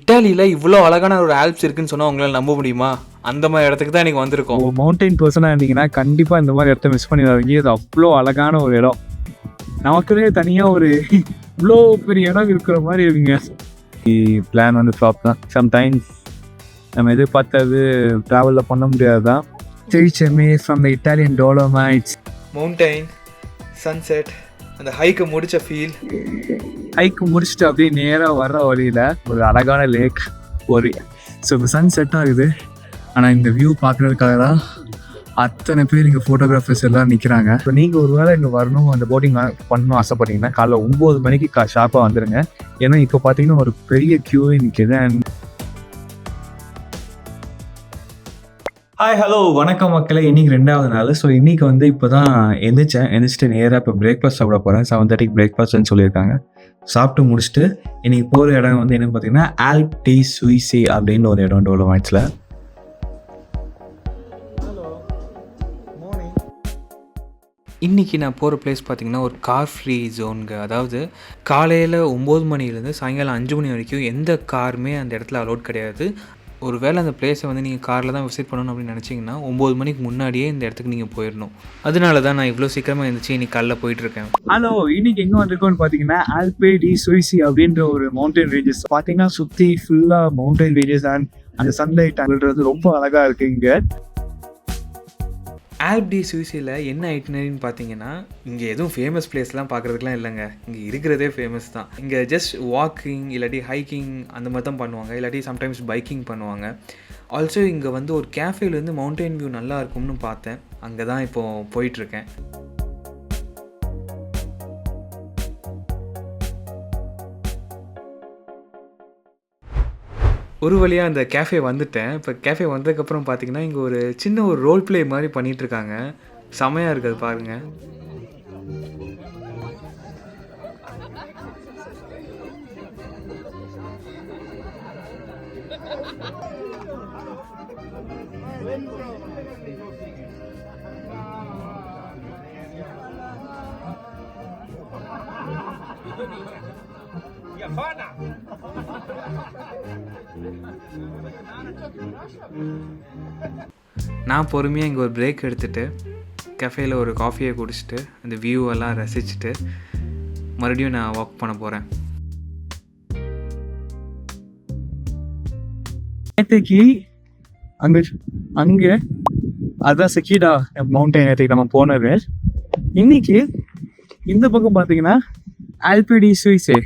இட்டாலியில் இவ்வளோ அழகான ஒரு ஆல்ப்ஸ் இருக்குன்னு சொன்னால் உங்களால் நம்ப முடியுமா? அந்த மாதிரி இடத்துக்கு தான் எனக்கு வந்திருக்கோம். ஒரு மவுண்டைன் பர்சனாக இருந்தீங்கன்னா கண்டிப்பாக இந்த மாதிரி இடத்த மிஸ் பண்ணிடாதீங்க. இது அவ்வளோ அழகான ஒரு இடம். நமக்குள்ளே தனியாக ஒரு இவ்வளோ பெரிய இடம் இருக்கிற மாதிரி இருக்குங்க. பிளான் வந்து ஃப்ளாப் தான். சம்டைம்ஸ் நம்ம எதிர்பார்த்தது ட்ராவலில் பண்ண முடியாது தான். Same from the Italian Dolomites. Mountain sunset, அந்த ஹைக்கை முடித்த ஃபீல். ஹைக்கு முடிச்சுட்டு அப்படியே நேராக வர்ற வழியில் ஒரு அழகான லேக் ஒரு இப்போ சன்செட்டாக இருக்குது. ஆனால் இந்த வியூ பார்க்குறதுக்காக தான் அத்தனை பேர் இங்கே ஃபோட்டோகிராஃபர்ஸ் எல்லாம் நிற்கிறாங்க. இப்போ நீங்கள் ஒரு வேளை இங்கே வரணும், அந்த போட்டிங் பண்ணணும் ஆசைப்பட்டீங்கன்னா காலைல 9 மணிக்கு ஷார்ப்பாக வந்துடுங்க. ஏன்னா இப்போ பார்த்தீங்கன்னா ஒரு பெரிய க்யூவே நிற்கிது. ஹாய் ஹலோ வணக்கம் மக்களே. இன்றைக்கி 2வது நாள். ஸோ இன்றைக்கி வந்து இப்போ தான் எந்திரிச்சிட்டு நேராக இப்போ பிரேக்ஃபாஸ்ட் சாப்பிட போகிறேன். 7:30 பிரேக்ஃபாஸ்ட்னு சொல்லியிருக்காங்க. சாப்பிட்டு முடிச்சுட்டு இன்றைக்கி போகிற இடம் வந்து என்னென்னு பார்த்தீங்கன்னா ஆல்ப் டி சுயிசி அப்படின்னு ஒரு இடம் டோலோமைட்ஸில். இன்றைக்கி நான் போகிற பிளேஸ் பார்த்திங்கன்னா ஒரு கார் ஃப்ரீ ஜோனுங்க. அதாவது காலையில் 9 மணிலேருந்து சாயங்காலம் 5 மணி வரைக்கும் எந்த காருமே அந்த இடத்துல அலோட் கிடையாது. ஒரு வேளை அந்த பிளேஸை வந்து நீங்கள் காரில் தான் விசிட் பண்ணணும் அப்படின்னு நினச்சிங்கன்னா 9 மணிக்கு முன்னாடியே இந்த இடத்துக்கு நீங்கள் போயிடணும். அதனால தான் நான் இவ்வளோ சீக்கிரமாக இருந்துச்சு இன்றைக்கி காலைல போயிட்டுருக்கேன். ஹலோ, இன்றைக்கி எங்கே வந்திருக்கோன்னு பார்த்தீங்கன்னா ஆல்பே டி சுயிசி அப்படின்ற ஒரு மவுண்டன் ரேஞ்சஸ். பார்த்தீங்கன்னா சுற்றி ஃபுல்லாக மவுண்டன் ரேஞ்சஸ் அண்ட் அந்த சன்லைட் அங்கன்றது ரொம்ப அழகாக இருக்குது இங்கே. ஆல்ப் டி சுயிசியில் என்ன ஐட்டினரின்னு பார்த்தீங்கன்னா, இங்கே எதுவும் ஃபேமஸ் பிளேஸ்லாம் பார்க்குறதுக்குலாம் இல்லைங்க. இங்கே இருக்கிறதே ஃபேமஸ் தான். இங்கே ஜஸ்ட் வாக்கிங் இல்லாட்டி ஹைக்கிங் அந்த மாதிரி தான் பண்ணுவாங்க. இல்லாட்டி சம்டைம்ஸ் பைக்கிங் பண்ணுவாங்க. ஆல்சோ இங்கே வந்து ஒரு கேஃபேலேருந்து மவுண்டைன் வியூ நல்லா இருக்கும்னு பார்த்தேன். அங்கே தான் இப்போது போயிட்டுருக்கேன். ஒரு வழியாக அந்த கேஃபே வந்துட்டேன். இப்போ கேஃபே வந்ததுக்கப்புறம் பார்த்தீங்கன்னா இங்கே ஒரு சின்ன ஒரு ரோல் ப்ளே மாதிரி பண்ணிகிட்ருக்காங்க. செமையாக இருக்குது பாருங்கள். நான் பொறுமையாக இங்கே ஒரு பிரேக் எடுத்துகிட்டு கஃபேயில் ஒரு காஃபியை குடிச்சிட்டு அந்த வியூவெல்லாம் ரசிச்சுட்டு மறுபடியும் நான் வாக் பண்ண போகிறேன். நேற்றுக்கு அங்கே அதுதான் செக்கீடா மவுண்டைன் நேற்றுக்கு நம்ம போனது. இன்னைக்கு இந்த பக்கம் பார்த்தீங்கன்னா ஆல்பே டி சுயிசி.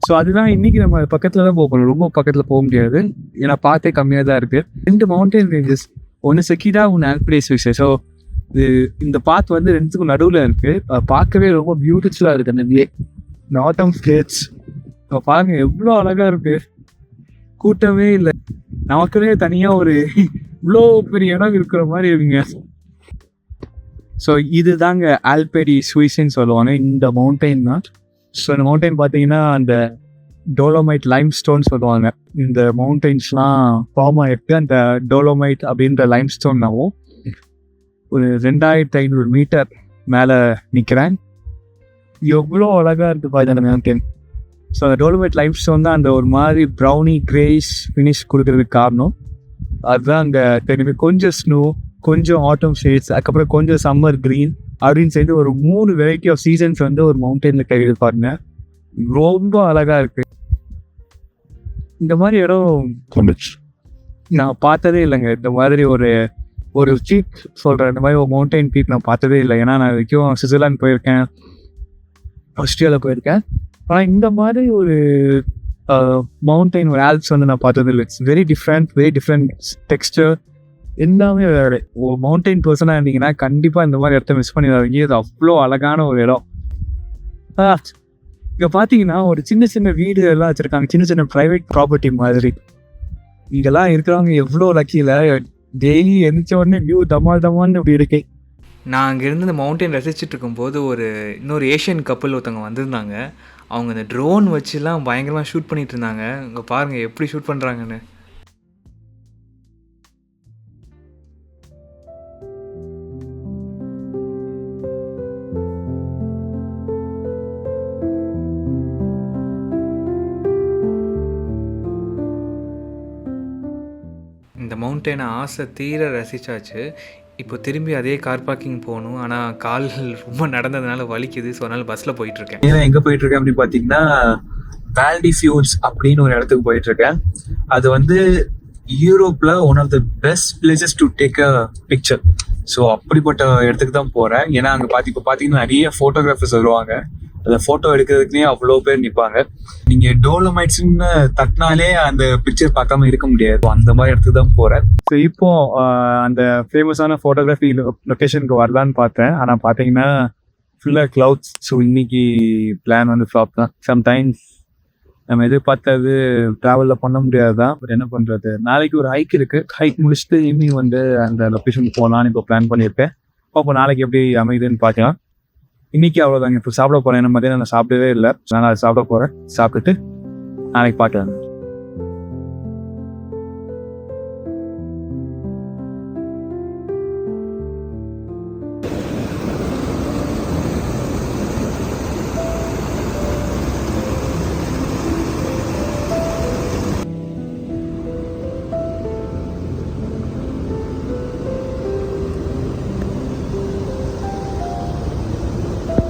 ஸோ அதுதான் இன்றைக்கி நம்ம பக்கத்தில் தான் போகணும். ரொம்ப பக்கத்தில் போக முடியாது, ஏன்னா பார்த்தே கம்மியாக தான் இருக்குது. 2 மவுண்டைன் ரேஞ்சஸ், ஒன்று செக்கீடா, ஒன்று ஆல்பே டி சுயிசி. ஸோ இந்த பாத் வந்து 2த்துக்கும் நடுவில் இருக்குது. பார்க்கவே ரொம்ப பியூட்டிஃபுல்லாக இருக்குது அந்த வியூ. நார்த்தம் ஸ்டேட்ஸ் பாருங்கள் எவ்வளோ அழகாக இருக்குது. கூட்டமே இல்லை. நமக்குள்ளே தனியாக ஒரு இவ்வளோ பெரிய இடம் இருக்கிற மாதிரி இருக்குங்க. ஸோ இது தாங்க ஆல்பே டி சுயிசின்னு சொல்லுவாங்க இந்த மவுண்டைன் தான். ஸோ இந்த மவுண்டைன் பார்த்தீங்கன்னா அந்த டோலோமைட் லைம் ஸ்டோன் சொல்லுவாங்க. இந்த மவுண்டைன்ஸ்லாம் ஃபார்ம் ஆகிருக்கு அந்த டோலோமைட் அப்படின்ற லைம் ஸ்டோன்னாவும். ஒரு 2500 மீட்டர் மேலே நிற்கிறேன். எவ்வளோ அழகாக இருக்குது பாருங்க அந்த மவுண்டைன். ஸோ அந்த டோலோமைட் லைம் ஸ்டோன் தான் அந்த ஒரு மாதிரி ப்ரௌனி கிரேஸ் ஃபினிஷ் கொடுக்கறதுக்கு காரணம். அதுதான் அங்கே தெரியுமே. கொஞ்சம் ஸ்னோ, கொஞ்சம் ஆட்டம் ஷேட்ஸ், அதுக்கப்புறம் கொஞ்சம் சம்மர் க்ரீன் அப்படின்னு சேர்ந்து ஒரு 3 வெரைட்டி ஆஃப் சீசன்ஸ் வந்து ஒரு மவுண்டெயினில் கையில் பாருங்க. ரொம்ப அழகாக இருக்குது. இந்த மாதிரி இடம் நான் பார்த்ததே இல்லைங்க. இந்த மாதிரி ஒரு பீக் சொல்கிறேன், இந்த மாதிரி ஒரு மவுண்டைன் பீக் நான் பார்த்ததே இல்லை. ஏன்னா நான் வரைக்கும் சுவிட்சர்லாந்து போயிருக்கேன், ஆஸ்திரேலியா போயிருக்கேன். ஆனால் இந்த மாதிரி ஒரு மவுண்டைன் ஒரு ஆல்ப்ஸ் வந்து நான் பார்த்தது இல்லை. இட்ஸ் வெரி டிஃப்ரெண்ட் டெக்ஸ்டர், எல்லாமே வேறு. ஒரு மவுண்டைன் பர்சனாக இருந்தீங்கன்னா கண்டிப்பாக இந்த மாதிரி இடத்த மிஸ் பண்ணிடாதீங்க. இது அவ்வளோ அழகான ஒரு இடம். இங்கே பார்த்தீங்கன்னா ஒரு சின்ன வீடு எல்லாம் வச்சுருக்காங்க, சின்ன ப்ரைவேட் ப்ராப்பர்ட்டி மாதிரி. இங்கெல்லாம் இருக்கிறவங்க எவ்வளோ லக்கியில் டெய்லி எந்திரிச்ச உடனே வியூ தமால்னு இப்படி இருக்கு. நான் அங்கேருந்து இந்த மவுண்டைன் ரசிச்சுட்டு இருக்கும்போது இன்னொரு ஏஷியன் கப்பல் ஒருத்தவங்க வந்திருந்தாங்க. அவங்க இந்த ட்ரோன் வச்சுலாம் பயங்கரமாக ஷூட் பண்ணிகிட்டு இருந்தாங்க. இங்கே பாருங்கள் எப்படி ஷூட் பண்ணுறாங்கன்னு. இந்த மவுண்டெயினை ஆசை தீர ரசிச்சாச்சு. இப்போ திரும்பி அதே கார் பார்க்கிங் போகணும். ஆனால் கால் ரொம்ப நடந்ததுனால வலிக்குது. ஸோ அதனால் பஸ்ஸில் போயிட்டுருக்கேன். ஏன்னா எங்கே போயிட்டுருக்கேன் அப்படின்னு பார்த்தீங்கன்னா வால்டிஃபியூட்ஸ் அப்படின்னு ஒரு இடத்துக்கு போயிட்டுருக்கேன். அது வந்து யூரோப்ல one of the best places to take a picture. So அப்படிப்பட்ட இடத்துக்கு தான் போகிறேன். ஏன்னா அங்கே இப்போ பார்த்தீங்கன்னா நிறைய ஃபோட்டோகிராஃபர்ஸ் வருவாங்க. அந்த ஃபோட்டோ எடுக்கிறதுக்குனே அவ்வளோ பேர் நிற்பாங்க. நீங்கள் டோலமைட்ஸ்ன்னு தட்டினாலே அந்த பிக்சர் பார்க்காம இருக்க முடியாது. அந்த மாதிரி இடத்துக்கு தான் போகிறேன். ஸோ இப்போ அந்த ஃபேமஸான ஃபோட்டோகிராஃபி லொக்கேஷனுக்கு வரலான்னு பார்த்தேன். ஆனால் பார்த்தீங்கன்னா ஃபுல்லாக க்ளவுட்ஸ். ஸோ இன்னைக்கு பிளான் வந்து ஃப்ளாப் தான். சம்டைம்ஸ் நம்ம எதிர்பார்த்தது ட்ராவலில் பண்ண முடியாது தான். பட் என்ன பண்ணுறது, நாளைக்கு ஒரு ஹைக் இருக்குது. ஹைக் முடிச்சுட்டு ஈவினிங் வந்து அந்த லொக்கேஷனுக்கு போகலான்னு இப்போ பிளான் பண்ணியிருக்கேன். அப்போ நாளைக்கு எப்படி அமைதுன்னு பார்க்கலாம். இன்னைக்கு அவ்வளோதாங்க. இப்போ சாப்பிட போகிறேன். என்ன மதியம் நான் சாப்பிடவே இல்லை. நான் அதை சாப்பிட போகிறேன். சாப்பிட்டுட்டு நாளைக்கு பார்க்கலாம்.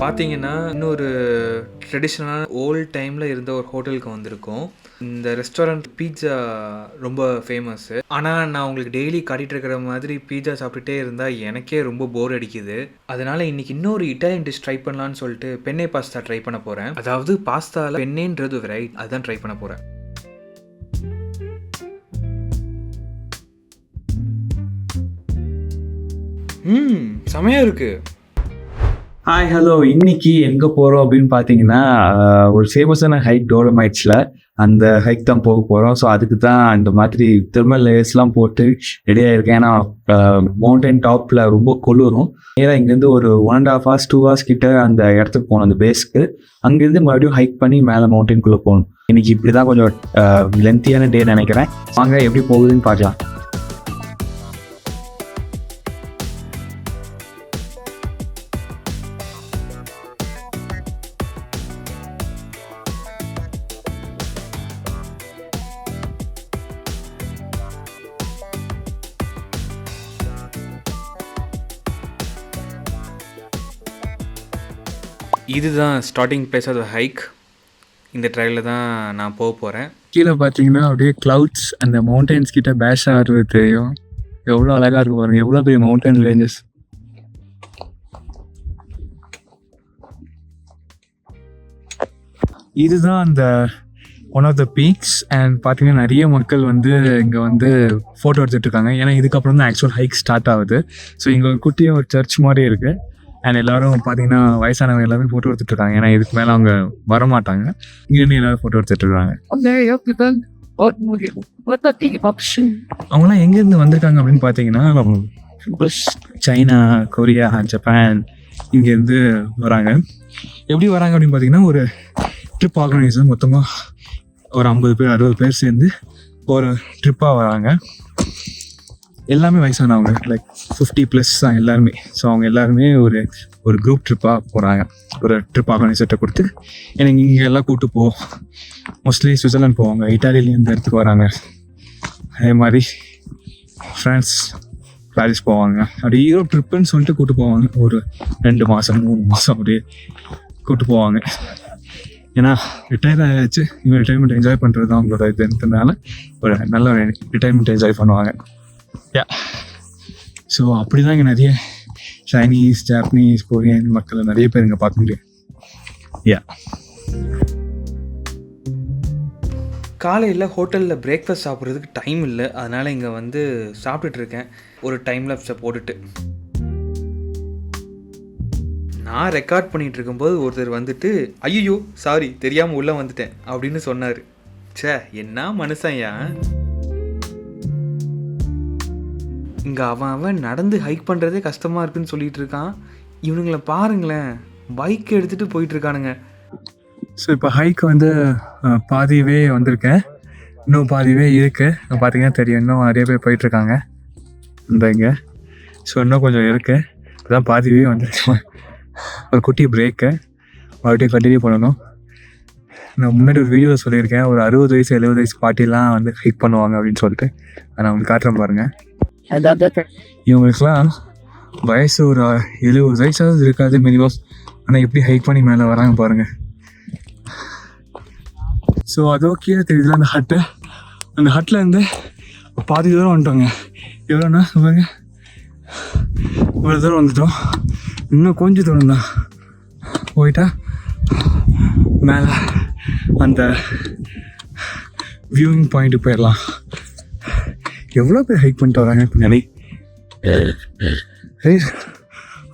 பார்த்தீங்கன்னா இன்னொரு ட்ரெடிஷ்னலான ஓல்ட் டைமில் இருந்த ஒரு ஹோட்டலுக்கு வந்திருக்கோம். இந்த ரெஸ்டாரண்ட் பீட்சா ரொம்ப ஃபேமஸ்ஸு. ஆனால் நான் உங்களுக்கு டெய்லி காட்டிகிட்டு இருக்கிற மாதிரி பீட்சா சாப்பிட்டுட்டே இருந்தால் எனக்கே ரொம்ப போர் அடிக்குது. அதனால் இன்றைக்கி இன்னொரு இட்டாலியன் டிஷ் ட்ரை பண்ணலான்னு சொல்லிட்டு பென்னே பாஸ்தா ட்ரை பண்ண போகிறேன். அதாவது பாஸ்தாவில் பென்னேன்றது வெரைட்டி, அதுதான் ட்ரை பண்ண போகிறேன். செமையாக இருக்குது. ஹாய் ஹலோ, இன்னைக்கு எங்கே போகிறோம் அப்படின்னு பார்த்தீங்கன்னா ஒரு ஃபேமஸான ஹைக் டோலமைட்ஸில் அந்த ஹைக் தான் போக போகிறோம். ஸோ அதுக்கு தான் இந்த மாதிரி தெர்மல் லேயர்ஸ்லாம் போட்டு ரெடியாக இருக்கேன். ஏன்னா மவுண்டைன் டாப்பில் ரொம்ப குளிரும். ஏன்னா இங்கேருந்து ஒரு 1.5 hours 2 hours கிட்ட அந்த இடத்துக்கு போகணும், அந்த பேஸ்க்கு. அங்கேருந்து மறுபடியும் ஹைக் பண்ணி மேலே மவுண்டெயின்குள்ளே போகணும். இன்னைக்கு இப்படி தான் கொஞ்சம் லென்த்தியான டே நினைக்கிறேன். வாங்க எப்படி போகுதுன்னு பார்க்கலாம். இதுதான் starting place of the hike. இந்த ட்ரையலில் தான் நான் போக போகிறேன். கீழே பார்த்தீங்கன்னா அப்படியே க்ளவுட்ஸ் அந்த மவுண்டெயின்ஸ் கிட்ட பேஷ் ஆடுறது தெரியும். எவ்வளோ அழகாக இருக்கும் பாருங்க, எவ்வளோ பெரிய மவுண்டன் ரேஞ்சஸ். இதுதான் அந்த one of the peaks. And பார்த்தீங்கன்னா நிறைய மக்கள் வந்து இங்கே வந்து ஃபோட்டோ எடுத்துகிட்டு இருக்காங்க. ஏன்னா இதுக்கப்புறம் தான் ஆக்சுவல் ஹைக் ஸ்டார்ட் ஆகுது. ஸோ இங்கே ஒரு குட்டியாக ஒரு சர்ச் மாதிரி இருக்குது. அண்ட் எல்லோரும் பார்த்தீங்கன்னா வயசானவங்க எல்லாமே ஃபோட்டோ எடுத்துகிட்ருக்காங்க. ஏன்னா இதுக்கு மேலே அவங்க வரமாட்டாங்க. இங்கேருந்து எல்லோரும் ஃபோட்டோ எடுத்துகிட்ருக்காங்க. அவங்களாம் எங்கேருந்து வந்திருக்காங்க அப்படின்னு பார்த்தீங்கன்னா சைனா, கொரியா, ஜப்பான் இங்கேருந்து வராங்க. எப்படி வராங்க அப்படின்னு பார்த்தீங்கன்னா ஒரு ட்ரிப் ஆர்கனைசர் மொத்தமாக ஒரு 50 பேர் 60 பேர் சேர்ந்து ஒரு ட்ரிப்பாக வராங்க. எல்லாமே வயசானவங்க, லைக் 50+ தான் எல்லாருமே. ஸோ அவங்க எல்லாருமே ஒரு குரூப் ட்ரிப்பாக போகிறாங்க. ஒரு ட்ரிப் ஆர்கனைசர்கிட்ட கொடுத்து எனக்கு இங்கே எல்லாம் கூப்பிட்டு போ. மோஸ்ட்லி சுவிட்சர்லாந்து போவாங்க, இட்டாலியிலேருந்து இந்த இடத்துக்கு வராங்க. அதே மாதிரி ஃப்ரான்ஸ், பாரிஸ் போவாங்க. அப்படி யூரோப் ட்ரிப்புன்னு சொல்லிட்டு கூப்பிட்டு போவாங்க. ஒரு 2 மாதம் 3 மாதம் அப்படியே கூப்பிட்டு போவாங்க. ஏன்னா ரிட்டையர் ஆகிடுச்சு, இவங்க ரிட்டைர்மெண்ட் என்ஜாய் பண்ணுறது தான் அவங்களோட இதுன்றதுனால ஒரு நல்ல ரிட்டைர்மெண்ட் என்ஜாய் பண்ணுவாங்க. ஸோ அப்படி தான் இங்கே நிறைய சைனீஸ், ஜாப்பனீஸ், கொரியன் மக்களை நிறைய பேர் இங்கே பார்க்க முடியும். காலையில் ஹோட்டலில் பிரேக்ஃபாஸ்ட் சாப்பிட்றதுக்கு டைம் இல்லை. அதனால் இங்கே வந்து சாப்பிட்டுட்ருக்கேன் ஒரு டைம் லேப்ஸை போட்டுட்டு. நான் ரெக்கார்ட் பண்ணிகிட்டு இருக்கும்போது ஒருத்தர் வந்துட்டு ஐயோ சாரி தெரியாமல் உள்ளே வந்துட்டேன் அப்படின்னு சொன்னார். சே, என்ன மனுஷன் ஏன் இங்கே அவன் நடந்து ஹைக் பண்ணுறதே கஷ்டமாக இருக்குன்னு சொல்லிகிட்டு இருக்கான். இவனுங்களை பாருங்களேன், பைக் எடுத்துகிட்டு போயிட்டுருக்கானுங்க. ஸோ இப்போ ஹைக் வந்து பாதிவே வந்திருக்கேன், இன்னும் பாதிவே இருக்குது. பார்த்தீங்கன்னா தெரியும், இன்னும் நிறைய பேர் போயிட்டுருக்காங்க இந்த இங்கே. ஸோ இன்னும் கொஞ்சம் இருக்குது, இப்போதான் பாதிவே வந்துருக்கு. ஒரு குட்டி பிரேக்கு, மறுபடியும் கண்டினியூ பண்ணணும். நான் முன்னாடி ஒரு வீடியோ சொல்லியிருக்கேன், ஒரு 60 வயசு 70 வயசு பாட்டிலாம் வந்து ஹைக் பண்ணுவாங்க அப்படின்னு சொல்லிட்டு. நான் உங்களுக்கு காட்டுறேன் பாருங்கள். இவங்களுக்குலாம் வயசு ஒரு 70 வயசாவது இருக்காது மினிமம். ஆனால் எப்படி ஹைக் பண்ணி மேலே வராங்க பாருங்கள். ஸோ அது ஓகே தெரியுதுல அந்த ஹட்டு. அந்த ஹட்டில் இருந்து பாதி தூரம் வந்துட்டோங்க. எவ்வளோண்ணா பாருங்க, இவ்வளோ தூரம் வந்துட்டோம். இன்னும் கொஞ்சம் தூரம் தான் போயிட்டா மேலே அந்த வியூவிங் பாயிண்ட்டு போயிடலாம். எவ்வளோ பேர் ஹைக் பண்ணிட்டு வராங்க பின்னாடி.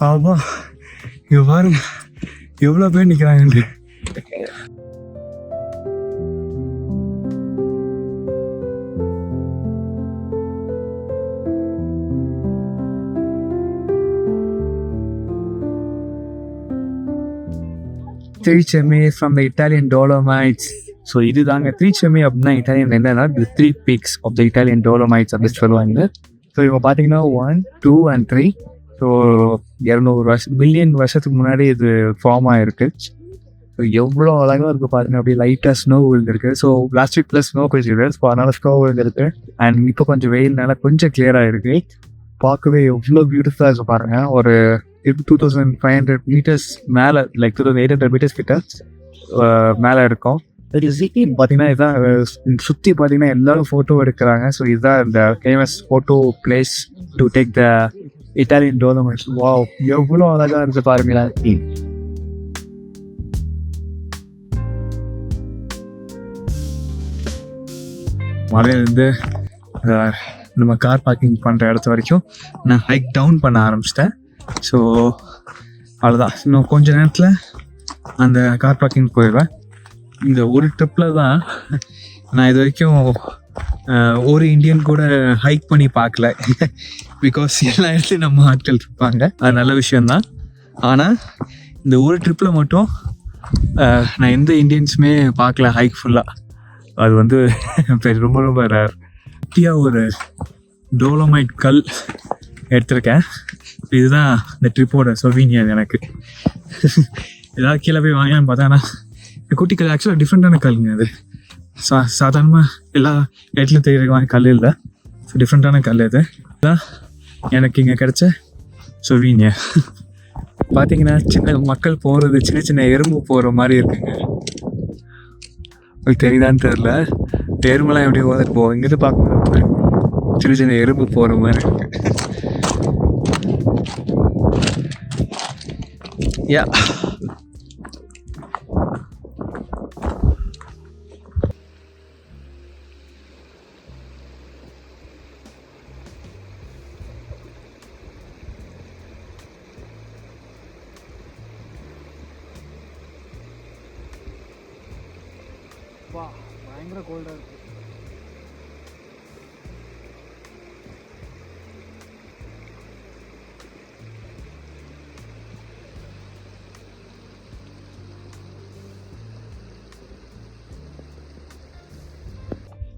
ஆமா, இங்கே பாருங்க எவ்வளோ பேர் நிற்கிறாங்கன்ட்டு. Tricemi from the Italian Dolomites. So இதுதாங்க த்ரீச்செமி அப்படின்னா இட்டாலியன் என்னன்னா the 3 peaks of the Italian Dolomites அப்படின்னு சொல்லுவாங்க. ஸோ இவங்க பார்த்தீங்கன்னா 1, 2 and 3. ஸோ 200 மில்லியன் வருஷத்துக்கு முன்னாடி இது ஃபார்ம் ஆகிருக்கு. ஸோ எவ்வளோ அழகாக இருக்குது பார்த்தீங்கன்னா அப்படியே லைட்டாக ஸ்னோ விழுந்திருக்கு. So last week plus snow கொஞ்சம் ஸோ அதனால் ஸ்னோ விழுந்திருக்கு. அண்ட் இப்போ கொஞ்சம் வெயில்னால கொஞ்சம் கிளியராக இருக்குது. பார்க்கவே எவ்வளோ பியூட்டிஃபுல்லாக இருக்குது பாருங்கள். ஒரு 2500 meters மேலே, லைக் 2800 meters கிட்ட மேலே இருக்கும். பார்த்தீங்கன்னா இதுதான் சுற்றி பார்த்தீங்கன்னா எல்லாரும் ஃபோட்டோ எடுக்கிறாங்க. ஸோ இதுதான் இந்த famous photo place to take the Italian Dolomites. Wow, எவ்வளோ அழகாக இருக்குது பாருங்களா. மலையிலேருந்து நம்ம கார் பார்க்கிங் பண்ணுற இடத்து வரைக்கும் நான் ஹைக் டவுன் பண்ண ஆரம்பிச்சிட்டேன். ஸோ அவ்வளோதான், இன்னும் கொஞ்ச நேரத்தில் அந்த கார் பார்க்கிங் போயிடுவேன். இந்த ஒரு ட்ரிப்பில் தான் நான் இது வரைக்கும் ஒரு இந்தியன் கூட ஹைக் பண்ணி பார்க்கல. பிகாஸ் எல்லா இடத்துலையும் நம்ம ஆட்கள் இருப்பாங்க, அது நல்ல விஷயந்தான். ஆனால் இந்த ஒரு ட்ரிப்பில் மட்டும் நான் எந்த இந்தியன்ஸுமே பார்க்கல ஹைக் ஃபுல்லாக. அது வந்து ரொம்ப ரொம்ப ரேர். குட்டியாக ஒரு டோலமைட் கல் எடுத்திருக்கேன். இதுதான் இந்த ட்ரிப்போட சொவீனியர். எனக்கு ஏதாவது கீழே போய் வாங்கலான்னு பார்த்தா குட்டி கல் ஆக்சுவலாக டிஃப்ரெண்ட்டான கல்லுங்க. அது சாதாரணமாக எல்லா இடத்துலையும் தெரியுற கல் இல்லை. ஸோ டிஃப்ரெண்ட்டான கல் இது. இதுதான் எனக்கு இங்கே கிடச்ச சொவீனியர். பார்த்தீங்கன்னா சின்ன மக்கள் போகிறது, சின்ன சின்ன எறும்பு போகிற மாதிரி இருக்குங்க. உங்களுக்கு தெரியுதான்னு தெரில. எறும்புலாம் எப்படி ஓதிட்டு போவோம், இங்கிட்டு பார்க்க சின்ன சின்ன எறும்பு போகிற மாதிரி இருக்கு. யா, பயங்கர கோல்டாக இருக்குது.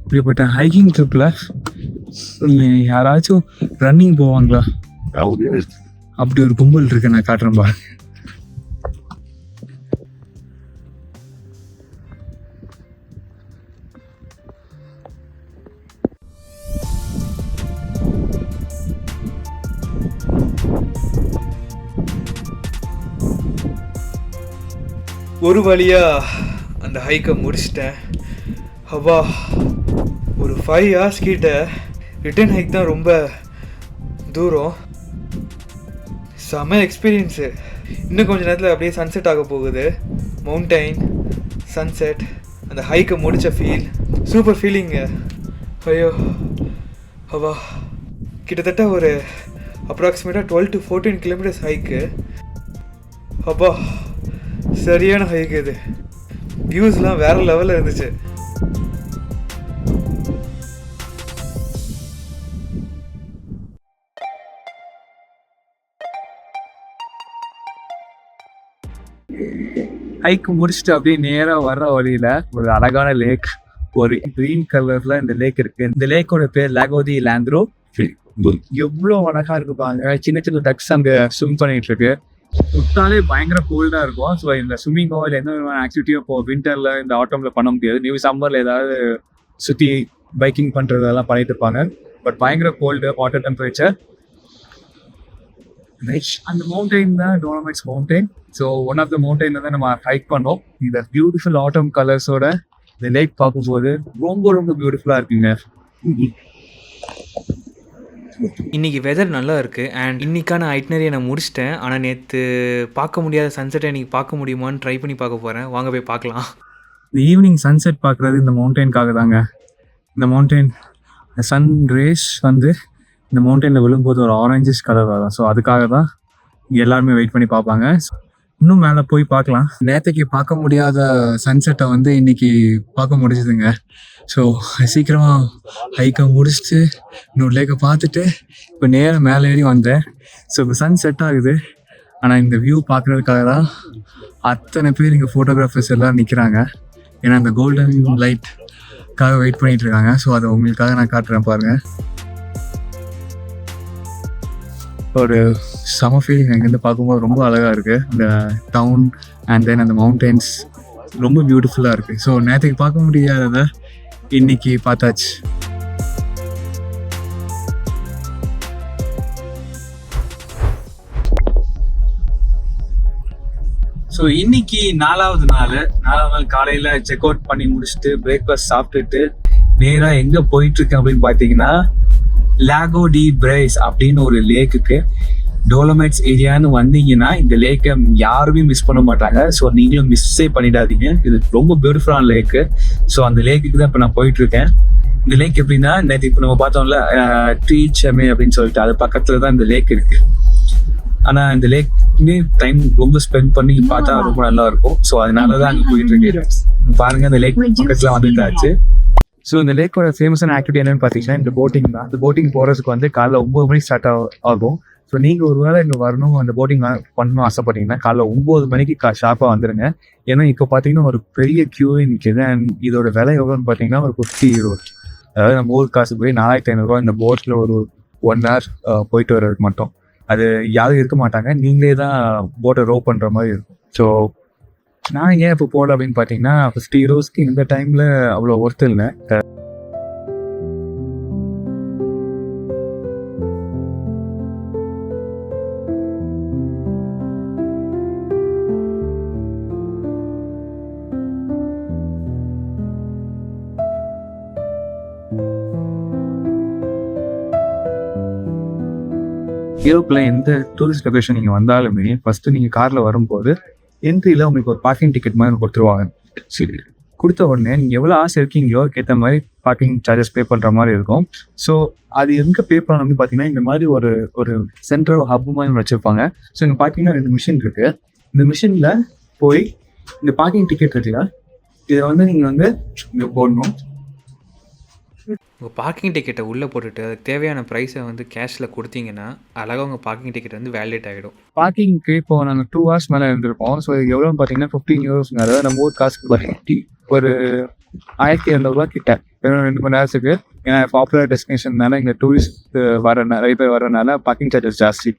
இப்படிப்பட்ட ஹைக்கிங் ட்ரிப்பில் யாராச்சும் ரன்னிங் போவாங்களா? அப்படி ஒரு கும்பல் இருக்கு, நான் காட்டுறேன் பாருங்க. ஒரு வழியாக அந்த ஹைக்கை முடிச்சிட்டேன். அப்பா, ஒரு 5 hours கிட்ட ரிட்டன் ஹைக் தான். ரொம்ப தூரம், செம எக்ஸ்பீரியன்ஸு. இன்னும் கொஞ்சம் நேரத்தில் அப்படியே சன்செட் ஆக போகுது. மவுண்டைன் சன்செட், அந்த ஹைக்கை முடித்த ஃபீல் சூப்பர் ஃபீலிங்கு. ஐயோ அப்பா, கிட்டத்தட்ட ஒரு அப்ராக்சிமேட்டாக 12 to 14 kilometers ஹைக்கு. அப்பா, சரியான ஹைக்கு இது. வியூஸ்லாம் வேற லெவலில் இருந்துச்சு. ஹைக் முடிச்சுட்டு அப்படியே நேராக வர்ற வழியில் ஒரு அழகான லேக், ஒரு கிரீன் கலரில் இந்த லேக் இருக்குது. இந்த லேக்கோட பேர் லாகோ டி லாந்திரோ. எவ்வளோ அழகாக இருக்கு பாருங்க. சின்ன சின்ன டக்ஸ் அங்கே ஸ்விம் பண்ணிட்டு இருக்கு. விட்டாலே பயங்கர கோல்டாக இருக்கும். ஸோ இந்த ஸ்விம்மிங்கோ இல்லை எந்த விதமான ஆக்டிவிட்டியும் இப்போ வின்டரில் இந்த ஆட்டமில் பண்ண முடியாது. நியூ சம்மரில் ஏதாவது சுற்றி பைக்கிங் பண்ணுறதெல்லாம் பண்ணிட்டு இருப்பாங்க. பட் பயங்கர கோல்டு, வாட்டர் டெம்பரேச்சர். அந்த மவுண்டெயின் தான் Dolomites mountain. So one of the மவுண்டெயினில் தான் நம்ம ஹைக் பண்ணோம். இந்த பியூட்டிஃபுல் ஆட்டம் கலர்ஸோட இந்த லேக் பார்க்கும்போது ரொம்ப ரொம்ப பியூட்டிஃபுல்லாக இருக்குங்க. இன்றைக்கி வெதர் நல்லா இருக்குது அண்ட் இன்றைக்கான ஐட்னரியை நான் முடிச்சிட்டேன். ஆனால் நேற்று பார்க்க முடியாத சன்செட்டை இன்றைக்கி பார்க்க முடியுமான்னு ட்ரை பண்ணி பார்க்க போகிறேன். வாங்க போய் பார்க்கலாம். இந்த ஈவினிங் சன்செட் பார்க்குறது இந்த மவுண்டெயின்காக தாங்க. இந்த மவுண்டெயின் சன் ரேஸ் வந்து இந்த மவுண்டெயினில் விழும்போது ஒரு ஆரஞ்சிஷ் கலர் வரும். ஸோ அதுக்காக தான் எல்லாருமே வெயிட் பண்ணி பார்ப்பாங்க. இன்னும் மேலே போய் பார்க்கலாம். நேற்றுக்கு பார்க்க முடியாத சன்செட்டை வந்து இன்னைக்கு பார்க்க முடிஞ்சுதுங்க. ஸோ சீக்கிரமாக ஹைக்கை முடிச்சுட்டு இன்னொரு லேக்கை பார்த்துட்டு இப்போ நேரம் மேலே ஏறி வந்தேன். ஸோ இப்போ சன் செட் ஆகுது. ஆனால் இந்த வியூ பார்க்குறதுக்காக தான் அத்தனை பேர் இங்கே ஃபோட்டோகிராஃபர்ஸ் எல்லாம் நிற்கிறாங்க. ஏன்னா அந்த கோல்டன் லைட்காக வெயிட் பண்ணிட்டு இருக்காங்க. ஸோ அதை உங்களுக்காக நான் காட்டுறேன் பாருங்கள். ஒரு சம ஃபீலிங் அங்கேருந்து பார்க்கும்போது ரொம்ப அழகாக இருக்குது. இந்த டவுன் அண்ட் தென் அந்த மவுண்டெயின்ஸ் ரொம்ப பியூட்டிஃபுல்லாக இருக்குது. ஸோ நேற்றுக்கு பார்க்க முடியாததை இன்னைக்கு பார்த்தாச்சு. ஸோ இன்னைக்கு நாலாவது நாள் காலையில் செக் அவுட் பண்ணி முடிச்சுட்டு பிரேக்ஃபாஸ்ட் சாப்பிட்டுட்டு நேராக எங்கே போயிட்டுருக்கேன் அப்படின்னு பார்த்தீங்கன்னா லாகோ டி பிரைஸ் அப்படின்னு ஒரு லேக்குக்கு. டோலமைட்ஸ் ஏரியான்னு வந்தீங்கன்னா இந்த லேக்கை யாருமே மிஸ் பண்ண மாட்டாங்க. ஸோ நீங்களும் மிஸ்ஸே பண்ணிடாதீங்க. இது ரொம்ப பியூட்டிஃபுல்லான லேக்கு. ஸோ அந்த லேக்குக்கு தான் இப்போ நான் போயிட்டுருக்கேன். இந்த லேக் எப்படின்னா நேற்று இப்போ நம்ம பார்த்தோம்ல ட்ரீச்சமே அப்படின்னு சொல்லிட்டு அது பக்கத்தில் தான் இந்த லேக் இருக்குது. ஆனால் இந்த லேக்குமே டைம் ரொம்ப ஸ்பெண்ட் பண்ணி பார்த்தா ரொம்ப நல்லா இருக்கும். ஸோ அதனால தான் அங்கே போயிட்டுருக்கேன். பாருங்கள் இந்த லேக் பக்கத்தில் வந்துட்டாச்சு. ஸோ இந்த லேக்கோட ஃபேமஸான ஆக்டிவிட்டி என்னென்னு பார்த்தீங்கன்னா இந்த போட்டிங் தான். அந்த போட்டிங் போகிறதுக்கு வந்து காலைல 9 மணிக்கு ஸ்டார்ட் ஆகும். ஸோ நீங்கள் ஒரு வேளை இங்கே வரணும், அந்த போட்டிங் பண்ணணும் ஆசைப்பட்டீங்கன்னா காலைல 9 மணிக்கு ஷார்ப்பாக வந்துடுங்க. ஏன்னா இப்போ பார்த்தீங்கன்னா ஒரு பெரிய க்யூவே நிற்கிது. அண்ட் இதோட விலை எவ்வளோன்னு பார்த்தீங்கன்னா ஒரு 50 €. அதாவது நம்ம ஊர் காசு போய் 4500 இந்த போட்டில் ஒரு 1 hour போயிட்டு வர்றதுக்கு மட்டும். அது யாரும் இருக்க மாட்டாங்க, நீங்களே தான் போட்டை ரோ பண்ணுற மாதிரி இருக்கும். ஸோ நான் ஏன் இப்போ போகல அப்படின்னு பார்த்தீங்கன்னா 50 € இந்த டைமில் அவ்வளோ ஒர்த்து இல்லை. யூரோப்பில் எந்த டூரிஸ்ட் லொகேஷன் நீங்கள் வந்தாலுமே ஃபஸ்ட்டு நீங்கள் காரில் வரும்போது என்ட்ரியில் உங்களுக்கு ஒரு பார்க்கிங் டிக்கெட் மாதிரி கொடுத்துருவாங்க. சரி, கொடுத்த உடனே நீங்கள் எவ்வளோ ஆசை இருக்கீங்களோ அதுக்கேற்ற மாதிரி பார்க்கிங் சார்ஜஸ் பே பண்ணுற மாதிரி இருக்கும். ஸோ அது எங்கே பே பண்ணணும் அப்படின்னு பார்த்தீங்கன்னா இந்த மாதிரி ஒரு சென்ட்ரல் ஹப் மாதிரி வச்சுருப்பாங்க. ஸோ இங்கே பார்த்தீங்கன்னா 2 மிஷின் இருக்குது. இந்த மிஷினில் போய் இந்த பார்க்கிங் டிக்கெட் இருக்குல்ல, இதை வந்து நீங்கள் வந்து இங்கே போடணும். உங்கள் பார்க்கிங் டிக்கெட்டை உள்ளே போட்டுட்டு அதுக்கு தேவையான ப்ரைஸை வந்து கேஷில் கொடுத்தீங்கன்னா அழகாக உங்கள் பார்க்கிங் டிக்கெட் வந்து வேலிடேட் ஆகிடும். பார்க்கிங்க்கு இப்போ நாங்கள் 2 hours மேலே இருந்திருக்கோம். ஸோ எவ்வளோன்னு பார்த்தீங்கன்னா 15 €. அதாவது நம்ம ஊர் காசுக்கு ஒரு 1200 கிட்ட 2 மணி நேரத்துக்கு. ஏன்னா பாப்புலர் டெஸ்டினேஷன்னால இங்கே டூரிஸ்ட் நிறைய பேர் வரனால பார்க்கிங் சார்ஜஸ் ஜாஸ்தி.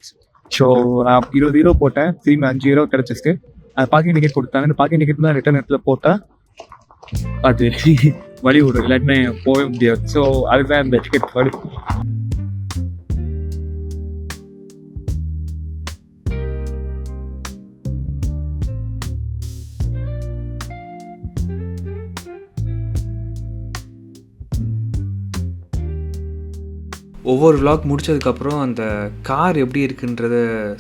ஸோ நான் 20 € போட்டேன், திரும்பி 5 € கிடச்சிச்சு. அந்த பார்க்கிங் டிக்கெட் கொடுத்தாங்க. இந்த பார்க்கிங் டிக்கெட் தான் ரிட்டர்ன் இடத்துல போட்டால் அது வழி விடும், இல்லாட்டினே போக முடியாது. ஸோ அதுதான் இந்த டிக்கெட் வழி. ஒவ்வொரு vlog முடிச்சதுக்கப்புறம் அந்த கார் எப்படி இருக்குன்றத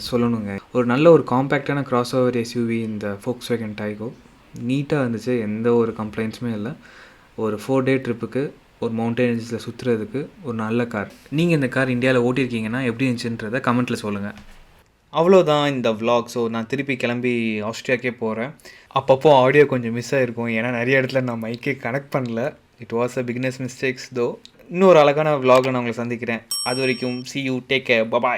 சொல்லணுங்க. ஒரு நல்ல ஒரு காம்பேக்டான கிராஸ் ஓவர் எஸ்யூவி இந்த Volkswagen Taigo. நீட்டாக இருந்துச்சு, எந்த ஒரு கம்ப்ளைண்ட்ஸுமே இல்லை. ஒரு 4 day ட்ரிப்புக்கு ஒரு மவுண்டெயின்ஸில் சுற்றுறதுக்கு ஒரு நல்ல கார். நீங்கள் இந்த கார் இந்தியாவில் ஓட்டியிருக்கீங்கன்னா எப்படி இருந்துச்சுன்றதை கமெண்ட்டில் சொல்லுங்கள். அவ்வளோதான் இந்த vlog. ஸோ நான் திருப்பி கிளம்பி ஆஸ்திரியாக்கே போகிறேன். அப்பப்போ ஆடியோ கொஞ்சம் மிஸ் ஆகிருக்கும், ஏன்னா நிறைய இடத்துல நான் மைக்கே கனெக்ட் பண்ணல. It was a beginners mistakes தோ. இன்னொரு அழகான vlogல நான் உங்களை சந்திக்கிறேன். அது வரைக்கும் see you, take care, bye bye.